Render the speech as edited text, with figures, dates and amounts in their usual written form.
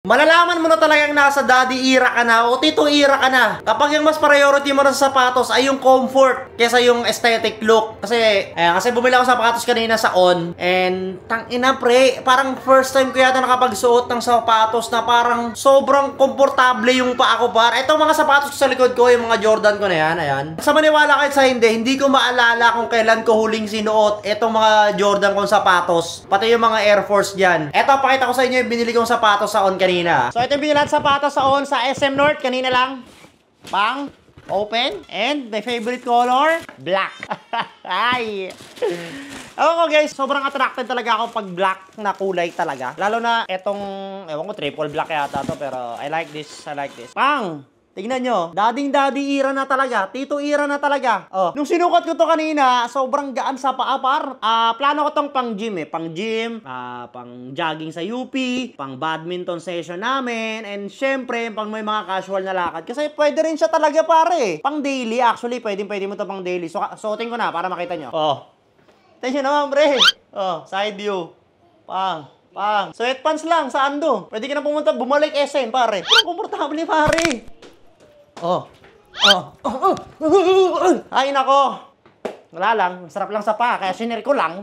Malalaman mo na talagang nasa daddy era ka na o tito era ka na kapag yung mas priority mo na sa sapatos ay yung comfort kesa yung aesthetic look. Kasi bumili ako sa sapatos kanina sa On and tangina pre, parang first time ko yata nakapagsuot ng sapatos na parang sobrang komportable yung paa ko par. Ito mga sapatos sa likod ko, yung mga Jordan ko na yan, ayan. Sa maniwala kahit sa hindi ko maalala kung kailan ko huling sinuot itong mga Jordan kong sapatos, pati yung mga Air Force dyan. Ito, pakita ko sa inyo yung binili kong sapatos sa On kanina. So ito yung binilan sapatos sa On sa SM North kanina lang. Pang open and my favorite color black. Ay. Ako guys, sobrang attracted talaga ako pag black na kulay talaga. Lalo na etong ewan ko triple black yata to pero I like this. Pang tignan nyo, daddy era na talaga, tito era na talaga. Oh, nung sinukat ko to kanina, sobrang gaan sa paa par. Plano ko tong pang gym pang jogging sa UP, pang badminton session namin, and syempre, pang may mga casual na lakad. Kasi pwede rin siya talaga pare. Pang daily, actually, pwede mo to pang daily. So, suotin ko na para makita nyo. Oh, tension naman pre. Oh, side view. Pang. Sweatpants lang, saan do? Pwede ka na pumunta, bumalik SM pare. Komportable pare. Ay nako. Wala lang, sarap lang sa paa, kaya sinare ko lang.